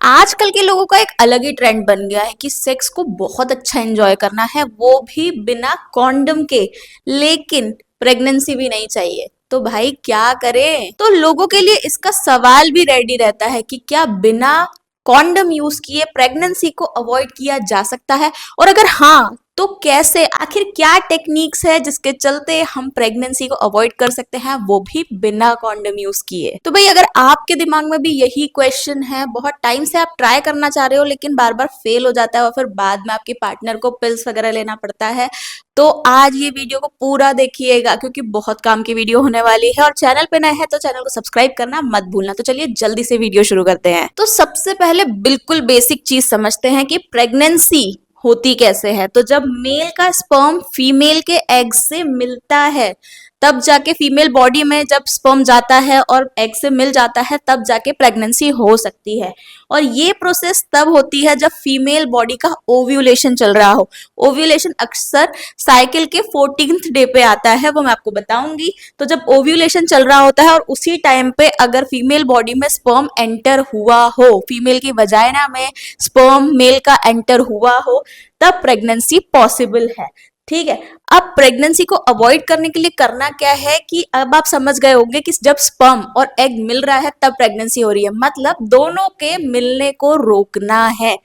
आजकल के लोगों का एक अलग ही ट्रेंड बन गया है कि सेक्स को बहुत अच्छा एंजॉय करना है, वो भी बिना कॉन्डम के। लेकिन प्रेगनेंसी भी नहीं चाहिए, तो भाई क्या करें? तो लोगों के लिए इसका सवाल भी रेडी रहता है कि क्या बिना कॉन्डम यूज किए प्रेगनेंसी को अवॉइड किया जा सकता है, और अगर हाँ तो कैसे? आखिर क्या टेक्निक्स है जिसके चलते हम प्रेगनेंसी को अवॉइड कर सकते हैं, वो भी बिना कॉन्डम यूज किए? तो भाई अगर आपके दिमाग में भी यही क्वेश्चन है, बहुत टाइम से आप ट्राई करना चाह रहे हो लेकिन बार बार फेल हो जाता है और फिर बाद में आपके पार्टनर को पिल्स वगैरह लेना पड़ता है, तो आज ये वीडियो को पूरा देखिएगा क्योंकि बहुत काम की वीडियो होने वाली है। और चैनल पे नए हैं तो चैनल को सब्सक्राइब करना मत भूलना। तो चलिए जल्दी से वीडियो शुरू करते हैं। तो सबसे पहले बिल्कुल बेसिक चीज समझते हैं कि प्रेगनेंसी होती कैसे है। तो जब मेल का स्पर्म फीमेल के एग से मिलता है, तब जाके फीमेल बॉडी में जब स्पर्म जाता है और एग से मिल जाता है, तब जाके प्रेगनेंसी हो सकती है। और ये प्रोसेस तब होती है जब फीमेल बॉडी का ओव्यूलेशन चल रहा हो। ओव्यूलेशन अक्सर साइकिल के 14th डे पे आता है, वो मैं आपको बताऊंगी। तो जब ओव्यूलेशन चल रहा होता है और उसी टाइम पे अगर फीमेल बॉडी में स्पर्म एंटर हुआ हो, फीमेल की वजाइना में स्पर्म मेल का एंटर हुआ हो, तब प्रेगनेंसी पॉसिबल है। ठीक है। अब प्रेगनेंसी को अवॉइड करने के लिए करना क्या है कि अब आप समझ गए होंगे कि जब स्पर्म और एग मिल रहा है तब प्रेगनेंसी हो रही है, मतलब दोनों के मिलने को रोकना है,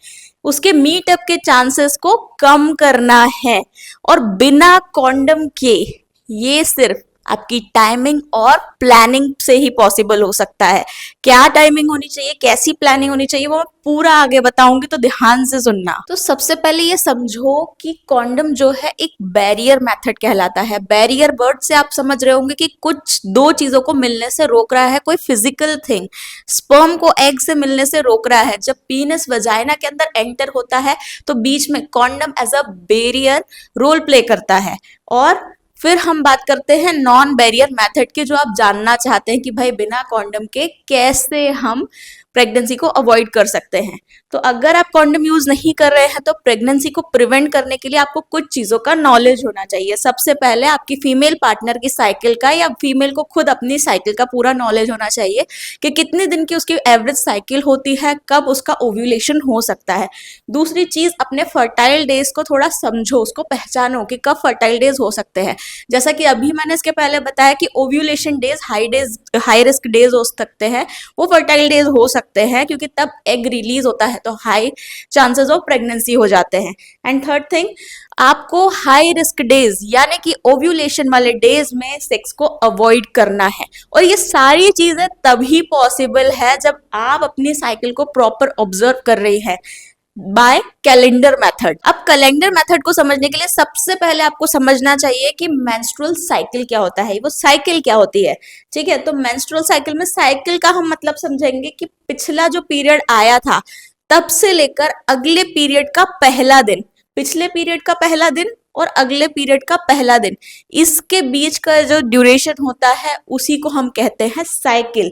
उसके मीट अप के चांसेस को कम करना है। और बिना कॉन्डम के ये सिर्फ आपकी टाइमिंग और प्लानिंग से ही पॉसिबल हो सकता है। क्या टाइमिंग होनी चाहिए, कैसी प्लानिंग होनी चाहिए, वो मैं पूरा आगे बताऊंगी, तो ध्यान से सुनना। तो सबसे पहले ये समझो कि कॉन्डम जो है एक बैरियर मेथड कहलाता है। बैरियर वर्ड से आप समझ रहे होंगे कि कुछ दो चीजों को मिलने से रोक रहा है, कोई फिजिकल थिंग। स्पर्म को एग से मिलने से रोक रहा है। जब पीनस वजाइना के अंदर एंटर होता है तो बीच में condom as a barrier role play करता है। और फिर हम बात करते हैं नॉन बैरियर मेथड की, जो आप जानना चाहते हैं कि भाई बिना कॉन्डम के कैसे हम प्रेगनेंसी को अवॉइड कर सकते हैं। तो अगर आप कॉन्डम यूज नहीं कर रहे हैं तो प्रेगनेंसी को प्रिवेंट करने के लिए आपको कुछ चीजों का नॉलेज होना चाहिए। सबसे पहले आपकी फीमेल पार्टनर की साइकिल का, या फीमेल को खुद अपनी साइकिल का पूरा नॉलेज होना चाहिए कि कितने दिन की उसकी एवरेज साइकिल होती है, कब उसका ओव्यूलेशन हो सकता है। दूसरी चीज, अपने फर्टाइल डेज को थोड़ा समझो, उसको पहचानो कि कब फर्टाइल डेज हो सकते हैं। जैसा कि अभी मैंने इसके पहले बताया कि ovulation days high risk days हो सकते हैं, वो फर्टाइल डेज हो सकते हैं क्योंकि तब एग रिलीज होता है तो हाई चांसेस ऑफ प्रेगनेंसी हो जाते हैं। एंड थर्ड थिंग, आपको हाई रिस्क डेज यानी कि ओव्यूलेशन वाले डेज में सेक्स को अवॉइड करना है। और ये सारी चीजें तभी पॉसिबल है जब आप अपनी साइकिल को प्रॉपर ऑब्जर्व कर रही हैं बाय कैलेंडर मेथड। अब कैलेंडर मेथड को समझने के लिए सबसे पहले आपको समझना चाहिए कि मेंस्ट्रुअल साइकिल क्या होता है, वो साइकिल क्या होती है। ठीक है, तो मेंस्ट्रुअल साइकिल में साइकिल का हम मतलब समझेंगे कि पिछला जो पीरियड आया था तब से लेकर अगले पीरियड का पहला दिन, पिछले पीरियड का पहला दिन और अगले पीरियड का पहला दिन, इसके बीच का जो ड्यूरेशन होता है उसी को हम कहते हैं साइकिल।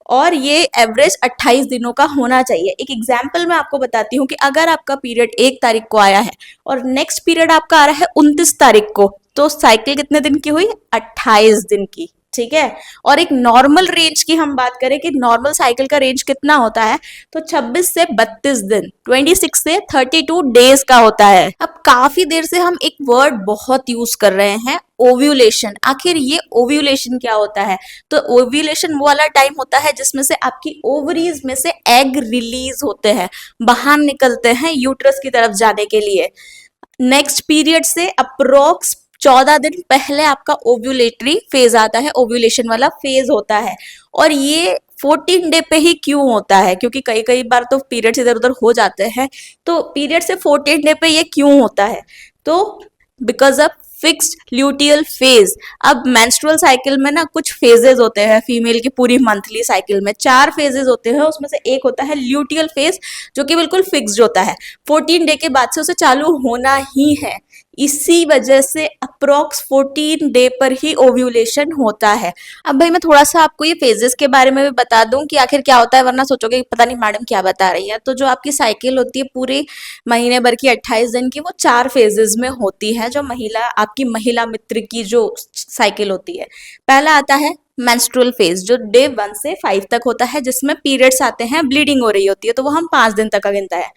और ये एवरेज 28 दिनों का होना चाहिए। एक एग्जाम्पल मैं आपको बताती हूँ कि अगर आपका पीरियड 1 तारीख को आया है और नेक्स्ट पीरियड आपका आ रहा है 29 तारीख को, तो साइकिल कितने दिन की हुई? 28 दिन की। ठीक है। और एक नॉर्मल रेंज की हम बात करें कि नॉर्मल साइकिल का रेंज कितना होता है, तो 26 से 32 दिन, 26 से 32 डेज का होता है। अब काफी देर से हम एक वर्ड बहुत यूज कर रहे हैं, ओव्यूलेशन। आखिर ये ओव्यूलेशन क्या होता है? तो ओव्यूलेशन वो वाला टाइम होता है जिसमें से आपकी ओवरीज में से एग रिलीज होते हैं, बाहर निकलते हैं यूट्रस की तरफ जाने के लिए। नेक्स्ट पीरियड से अप्रोक्स 14 दिन पहले आपका ओव्यूलेटरी फेज आता है, ओव्यूलेशन वाला फेज होता है। और ये 14 डे पे ही क्यों होता है? क्योंकि कई कई बार तो पीरियड्स इधर उधर हो जाते हैं, तो पीरियड से 14 डे पे ये क्यों होता है? तो because of fixed luteal phase. अब मेंस्ट्रुअल साइकिल में ना कुछ फेजेस होते हैं, फीमेल की पूरी मंथली साइकिल में 4 फेजेस होते हैं, उसमें से एक होता है ल्यूटियल फेज जो कि बिल्कुल फिक्स्ड होता है, 14 डे के बाद से उसे चालू होना ही है। इसी वजह से अप्रोक्स 14 डे पर ही ओव्यूलेशन होता है। अब भाई मैं थोड़ा सा आपको ये फेजेस के बारे में भी बता दूं कि आखिर क्या होता है, वरना सोचोगे कि पता नहीं मैडम क्या बता रही है। तो जो आपकी साइकिल होती है पूरे महीने भर की 28 दिन की, वो 4 फेजेस में होती है, जो आपकी महिला मित्र की जो साइकिल होती है। पहला आता है मेंस्ट्रुअल फेज जो डे 1 से 5 तक होता है, जिसमें पीरियड्स आते हैं, ब्लीडिंग हो रही होती है, तो वो हम 5 दिन तक का गिनता है।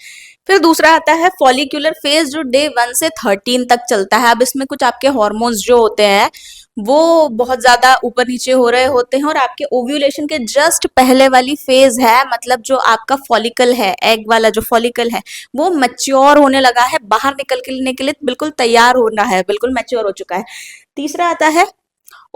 फिर दूसरा आता है फॉलिक्यूलर फेज जो डे 1 से 13 तक चलता है। अब इसमें कुछ आपके हॉर्मोन्स जो होते हैं वो बहुत ज्यादा ऊपर नीचे हो रहे होते हैं, और आपके ओव्यूलेशन के जस्ट पहले वाली फेज है, मतलब जो आपका फॉलिकल है, एग वाला जो फॉलिकल है वो मैच्योर होने लगा है, बाहर निकलने के लिए बिल्कुल तैयार होना है, बिल्कुल मैच्योर हो चुका है। तीसरा आता है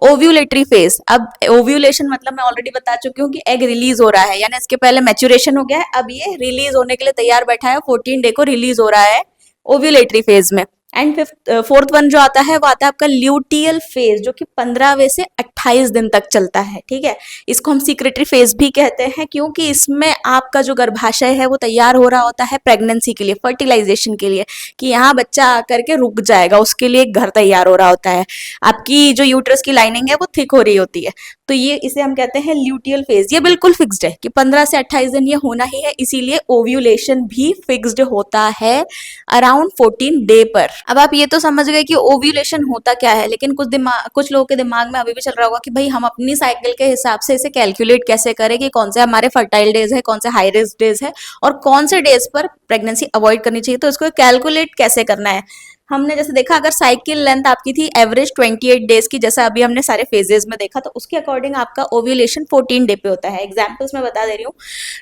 ओव्यूलेटरी फेज। अब ओव्यूलेशन मतलब मैं ऑलरेडी बता चुकी हूँ कि एग रिलीज हो रहा है, यानी इसके पहले मैच्योरेशन हो गया है, अब ये रिलीज होने के लिए तैयार बैठा है, 14 डे को रिलीज हो रहा है ओव्यूलेटरी फेज में। एंड फोर्थ वन जो आता है वो आता है आपका ल्यूटियल फेज, जो कि 15वें से 28 दिन तक चलता है। ठीक है, इसको हम सीक्रेटरी फेज भी कहते हैं, क्योंकि इसमें आपका जो गर्भाशय है वो तैयार हो रहा होता है प्रेगनेंसी के लिए, फर्टिलाइजेशन के लिए, कि यहाँ बच्चा आकर के रुक जाएगा, उसके लिए एक घर तैयार हो रहा होता है। आपकी जो यूट्रस की लाइनिंग है वो थिक हो रही होती है, तो ये इसे हम कहते हैं ल्यूटियल फेज। ये बिल्कुल फिक्स्ड है कि 15 से 28 दिन ये होना ही है, इसीलिए ओव्यूलेशन भी फिक्स्ड होता है अराउंड 14 डे पर। अब आप ये तो समझ गए कि ओव्यूलेशन होता क्या है, लेकिन कुछ लोगों के दिमाग में अभी भी चल रहा होगा कि भाई हम अपनी साइकिल के हिसाब से इसे कैलकुलेट कैसे करें, कि कौन से हमारे फर्टाइल डेज है, कौन से हाई रिस्क डेज है, और कौन से डेज पर प्रेगनेंसी अवॉइड करनी चाहिए, तो इसको कैलकुलेट कैसे करना है। हमने जैसे देखा, अगर साइकिल लेंथ आपकी थी एवरेज 28 डेज की, जैसा अभी हमने सारे फेजेस में देखा, तो उसके अकॉर्डिंग आपका ओव्यूलेशन 14 डे पे होता है। एग्जाम्पल्स में बता दे रही हूँ,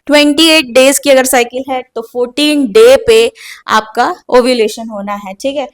28 डेज की अगर साइकिल है तो 14 डे पे आपका ओव्यूलेशन होना है। ठीक है,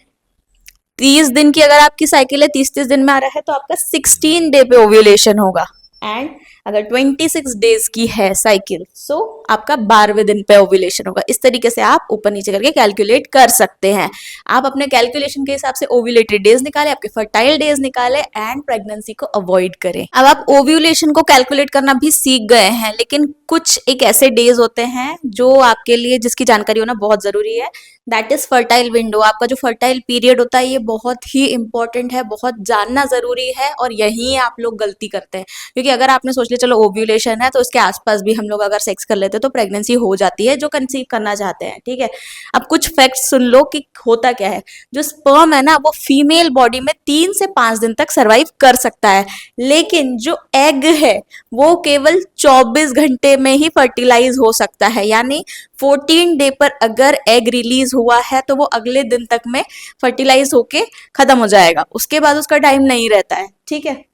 30 दिन की अगर आपकी साइकिल है, 30 दिन में आ रहा है, तो आपका 16 डे पे ओव्यूलेशन होगा। एंड अगर 26 डेज की है साइकिल, सो आपका 12वें दिन पे ओव्यूलेशन होगा। इस तरीके से आप ऊपर नीचे करके कैलकुलेट कर सकते हैं। आप अपने कैलकुलेशन के हिसाब से ओव्यूलेटरी डेज निकाले, आपके फर्टाइल डेज निकाले, एंड प्रेगनेंसी को अवॉइड करें। अब आप ओव्यूलेशन को कैलकुलेट करना भी सीख गए हैं, लेकिन कुछ एक ऐसे डेज होते हैं जो आपके लिए, जिसकी जानकारी होना बहुत जरूरी है, दैट इज फर्टाइल विंडो। आपका जो फर्टाइल पीरियड होता है ये बहुत ही इंपॉर्टेंट है, बहुत जानना जरूरी है, और यही आप लोग गलती करते हैं। क्योंकि अगर आपने सोच लिया चलो ओव्यूलेशन है तो उसके आसपास भी हम लोग अगर सेक्स कर लेते हैं तो प्रेगनेंसी हो जाती है, जो कंसीव करना चाहते हैं। ठीक है, अब कुछ फैक्ट्स सुन लो कि होता क्या है। जो स्पर्म है ना, वो फीमेल बॉडी में 3 से 5 दिन तक सर्वाइव कर सकता है, लेकिन जो एग है वो केवल 24 घंटे में ही फर्टिलाइज हो सकता है। यानी 14 डे पर अगर एग रिलीज हुआ है तो वो अगले दिन तक में फर्टिलाइज होके खत्म हो जाएगा, उसके बाद उसका टाइम नहीं रहता है। ठीक है,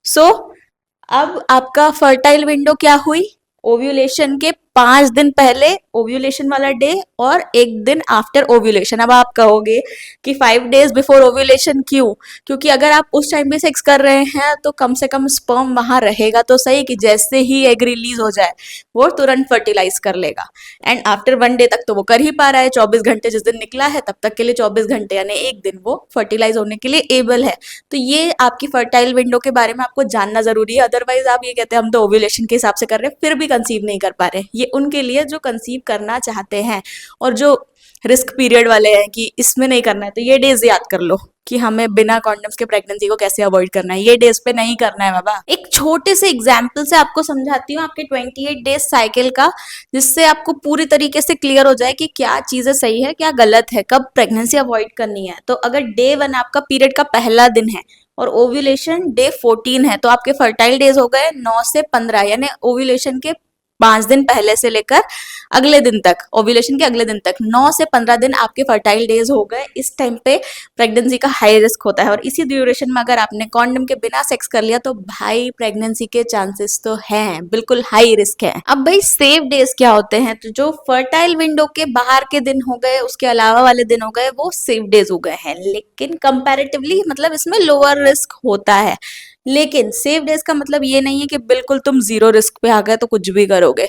सो अब आपका फर्टाइल विंडो क्या हुई, ओव्यूलेशन के 5 दिन पहले ओव्यूलेशन वाला डे, और 1 दिन आफ्टर ओव्यूलेशन। अब आप कहोगे कि 5 डेज बिफोर ओव्यूलेशन क्यों? क्योंकि अगर आप उस टाइम पे सेक्स कर रहे हैं तो कम से कम स्पर्म वहां रहेगा तो सही, कि जैसे ही एग रिलीज हो जाए वो तुरंत फर्टिलाइज कर लेगा। एंड आफ्टर 1 डे तक तो वो कर ही पा रहा है, 24 घंटे जिस दिन निकला है तब तक के लिए 24 घंटे यानी 1 दिन वो फर्टिलाइज होने के लिए एबल है। तो ये आपकी फर्टाइल विंडो के बारे में आपको जानना जरूरी है। अदरवाइज आप ये कहते हैं हम तो ओव्यूलेशन के हिसाब से कर रहे हैं, फिर भी कंसीव नहीं कर पा रहे। ये उनके लिए जो कंसीव करना चाहते हैं और जो रिस्क पीरियड वाले हैं कि इसमें नहीं करना है, तो ये डेज याद कर लो कि हमें बिना कॉन्डम्स के प्रेगनेंसी को कैसे अवॉइड करना है। ये डेज पे नहीं करना है बाबा। एक छोटे से एग्जाम्पल से आपको समझाती हूँ आपके 28 डेज साइकिल का, जिससे आपको पूरी तरीके से क्लियर हो जाए कि क्या चीजें सही है क्या गलत है, कब प्रेगनेंसी अवॉइड करनी है। तो अगर डे 1 आपका पीरियड का पहला दिन है और ओव्यूलेशन डे 14 है, तो आपके फर्टाइल डेज हो गए 9 से 15, यानी ओव्यूलेशन के 5 दिन पहले से लेकर अगले दिन तक, ओव्यूलेशन के अगले दिन तक 9 से 15 दिन आपके फर्टाइल डेज हो गए। इस टाइम पे प्रेगनेंसी का हाई रिस्क होता है, और इसी ड्यूरेशन में अगर आपने कॉन्डम के बिना सेक्स कर लिया तो भाई प्रेगनेंसी के चांसेस तो हैं, बिल्कुल हाई रिस्क है। अब भाई सेफ डेज क्या होते हैं? तो जो फर्टाइल विंडो के बाहर के दिन हो गए, उसके अलावा वाले दिन हो गए, वो सेफ डेज हो गए हैं, लेकिन कंपैरेटिवली मतलब इसमें लोअर रिस्क होता है। लेकिन सेफ डेज का मतलब ये नहीं है कि बिल्कुल तुम जीरो रिस्क पे आ गए तो कुछ भी करोगे।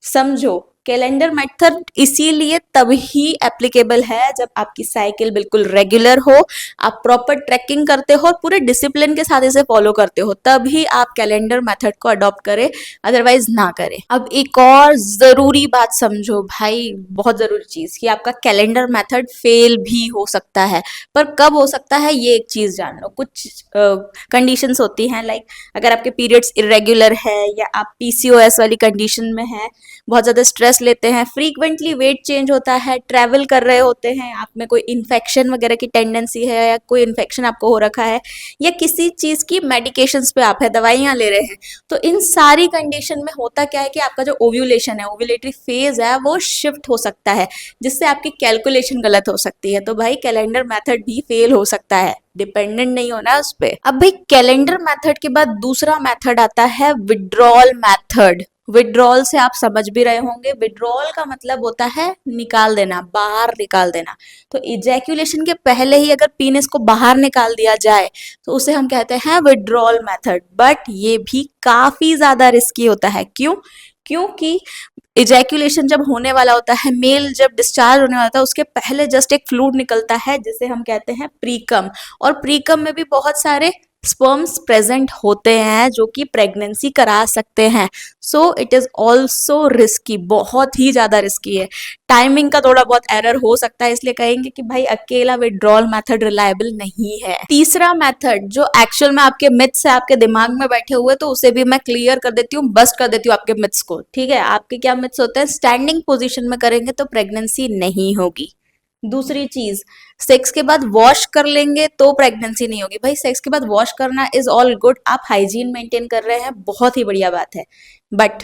समझो, कैलेंडर मेथड इसीलिए तभी एप्लीकेबल है जब आपकी साइकिल बिल्कुल रेगुलर हो, आप प्रॉपर ट्रैकिंग करते हो और पूरे डिसिप्लिन के साथ इसे फॉलो करते हो, तभी आप कैलेंडर मेथड को अडॉप्ट करें, अदरवाइज ना करें। अब एक और जरूरी बात समझो भाई, बहुत जरूरी चीज, कि आपका कैलेंडर मेथड फेल भी हो सकता है। पर कब हो सकता है ये एक चीज जान लो। कुछ कंडीशंस होती हैं, लाइक अगर आपके पीरियड्स इरेगुलर है, या आप पीसीओएस वाली कंडीशन में है, बहुत ज्यादा स्ट्रेस स्ट्रेस लेते हैं, फ्रीक्वेंटली वेट चेंज होता है, ट्रैवल कर रहे होते हैं, आप में कोई इन्फेक्शन वगैरह की टेंडेंसी है या कोई इन्फेक्शन आपको हो रखा है या किसी चीज़ की मेडिकेशंस पे आप है, दवाइयाँ ले रहे हैं, तो इन सारी कंडीशन में होता क्या है कि आपका जो ओव्यूलेशन है, ओव्यूलेटरी फेज है, वो शिफ्ट हो सकता है, जिससे आपकी कैलकुलेशन गलत हो सकती है। तो भाई कैलेंडर मेथड भी फेल हो सकता है, डिपेंडेंट नहीं होना उस पे। अब भाई कैलेंडर मेथड के बाद दूसरा मेथड आता है विड्रॉल मेथड। विड्रॉल से आप समझ भी रहे होंगे, विड्रॉल का मतलब होता है निकाल देना, बाहर निकाल देना। तो इजैक्यूलेशन के पहले ही अगर पीनिस को बाहर निकाल दिया जाए तो उसे हम कहते हैं विड्रॉल मेथड। बट ये भी काफी ज्यादा रिस्की होता है। क्यों? क्योंकि इजैक्यूलेशन जब होने वाला होता है, मेल जब डिस्चार्ज होने वाला होता है, उसके पहले जस्ट एक फ्लूइड निकलता है जिसे हम कहते हैं प्रीकम, और प्रीकम में भी बहुत सारे स्पर्म्स प्रेजेंट होते हैं जो कि प्रेगनेंसी करा सकते हैं। So it is also risky, बहुत ही ज्यादा रिस्की है। टाइमिंग का थोड़ा बहुत एरर हो सकता है, इसलिए कहेंगे कि भाई अकेला विड्रॉल मेथड रिलायबल नहीं है। तीसरा मेथड जो एक्चुअल में आपके मिथ्स है, आपके दिमाग में बैठे हुए, तो उसे भी मैं क्लियर कर देती हूँ, बस्ट कर देती हूँ आपके मिथ्स को। ठीक है, आपके क्या मिथ्स होते हैं? स्टैंडिंग पोजिशन में करेंगे तो प्रेगनेंसी नहीं होगी। दूसरी चीज, सेक्स के बाद वॉश कर लेंगे तो प्रेगनेंसी नहीं होगी। भाई सेक्स के बाद वॉश करना इज ऑल गुड, आप हाइजीन मेंटेन कर रहे हैं, बहुत ही बढ़िया बात है। बट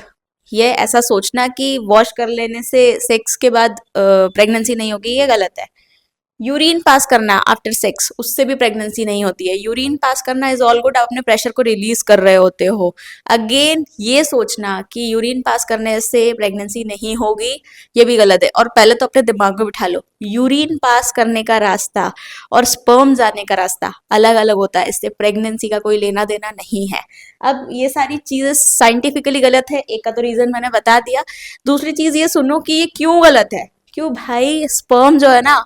ये ऐसा सोचना कि वॉश कर लेने से सेक्स के बाद प्रेगनेंसी नहीं होगी, ये गलत है। यूरिन पास करना आफ्टर सेक्स, उससे भी प्रेगनेंसी नहीं होती है। यूरिन पास करना इज ऑल गुड, आप अपने प्रेशर को रिलीज कर रहे होते हो। अगेन ये सोचना कि यूरिन पास करने से प्रेगनेंसी नहीं होगी, ये भी गलत है। और पहले तो अपने दिमाग में बिठा लो, यूरिन पास करने का रास्ता और स्पर्म जाने का रास्ता अलग अलग होता है, इससे प्रेगनेंसी का कोई लेना देना नहीं है। अब ये सारी चीजें साइंटिफिकली गलत है, एक का तो रीजन मैंने बता दिया। दूसरी चीज ये सुनो कि ये क्यों गलत है। क्यों भाई? स्पर्म जो है ना,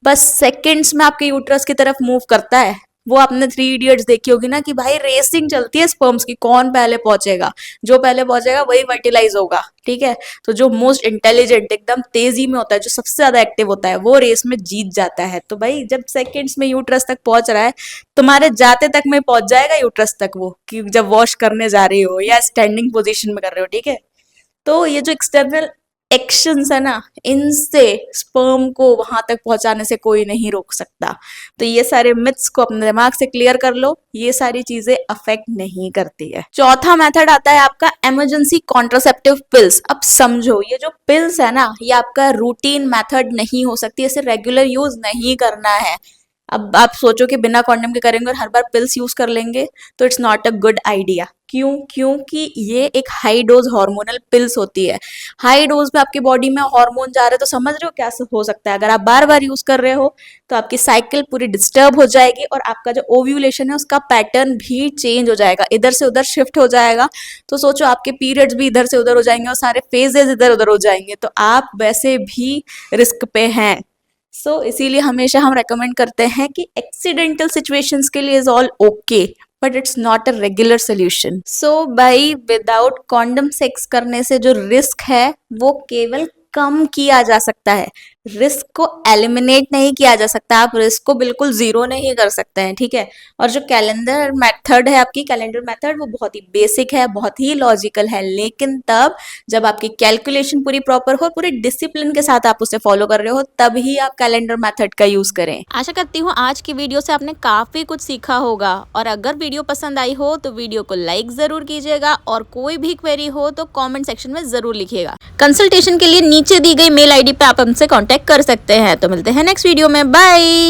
बस सेकंड्स में आपके यूट्रस की तरफ मूव करता है। वो आपने 3 इडियट्स देखी होगी ना कि भाई रेसिंग चलती है स्पर्म्स की, कौन पहले पहुंचेगा, जो पहले पहुंचेगा वही फर्टिलाइज होगा। ठीक है, तो जो मोस्ट इंटेलिजेंट, एकदम तेजी में होता है, जो सबसे ज्यादा एक्टिव होता है, वो रेस में जीत जाता है। तो भाई जब सेकंड्स में यूट्रस तक पहुंच रहा है, तुम्हारे जाते तक में पहुंच जाएगा यूट्रस तक वो, कि जब वॉश करने जा रही हो या स्टैंडिंग पोजिशन में कर रहे हो। ठीक है, तो ये जो एक्सटर्नल एक्शंस है ना, इनसे स्पर्म को वहां तक पहुंचाने से कोई नहीं रोक सकता। तो ये सारे मिथ्स को अपने दिमाग से क्लियर कर लो, ये सारी चीजें अफेक्ट नहीं करती है। चौथा मेथड आता है आपका इमरजेंसी कॉन्ट्रासेप्टिव पिल्स। अब समझो, ये जो पिल्स है ना, ये आपका रूटीन मेथड नहीं हो सकती, इसे रेगुलर यूज नहीं करना है। अब आप सोचो कि बिना कॉन्डम के करेंगे और हर बार पिल्स यूज कर लेंगे, तो it's not a good idea. क्यों? क्योंकि ये एक हाई डोज हार्मोनल पिल्स होती है। हाई डोज में आपकी बॉडी में हार्मोन जा रहे हैं, तो समझ रहे हो क्या हो सकता है। अगर आप बार बार यूज कर रहे हो तो आपकी साइकिल पूरी डिस्टर्ब हो जाएगी और आपका जो ओव्यूलेशन है उसका पैटर्न भी चेंज हो जाएगा, इधर से उधर शिफ्ट हो जाएगा। तो सोचो आपके पीरियड्स भी इधर से उधर हो जाएंगे और सारे फेजेस इधर उधर हो जाएंगे, तो आप वैसे भी रिस्क पे हैं। इसीलिए हमेशा हम रेकमेंड करते हैं कि एक्सीडेंटल सिचुएशंस के लिए is all okay, but it's not a regular solution. भाई विदाउट कॉन्डम सेक्स करने से जो रिस्क है वो केवल कम किया जा सकता है, रिस्क को एलिमिनेट नहीं किया जा सकता। आप रिस्क को बिल्कुल जीरो नहीं कर सकते हैं। ठीक है, और जो कैलेंडर मेथड है, आपकी कैलेंडर मेथड, वो बहुत ही बेसिक है, बहुत ही लॉजिकल है, लेकिन तब जब आपकी कैलकुलेशन पूरी प्रॉपर हो, पूरे डिसिप्लिन के साथ आप उसे फॉलो कर रहे हो, तभी आप कैलेंडर मेथड का यूज करें। आशा करती हूँ आज की वीडियो से आपने काफी कुछ सीखा होगा, और अगर वीडियो पसंद आई हो तो वीडियो को लाइक जरूर कीजिएगा, और कोई भी क्वेरी हो तो कॉमेंट सेक्शन में जरूर लिखिएगा। कंसल्टेशन के लिए नीचे दी गई मेल आईडी पे आप हमसे कांटेक्ट कर सकते हैं। तो मिलते हैं नेक्स्ट वीडियो में, बाय।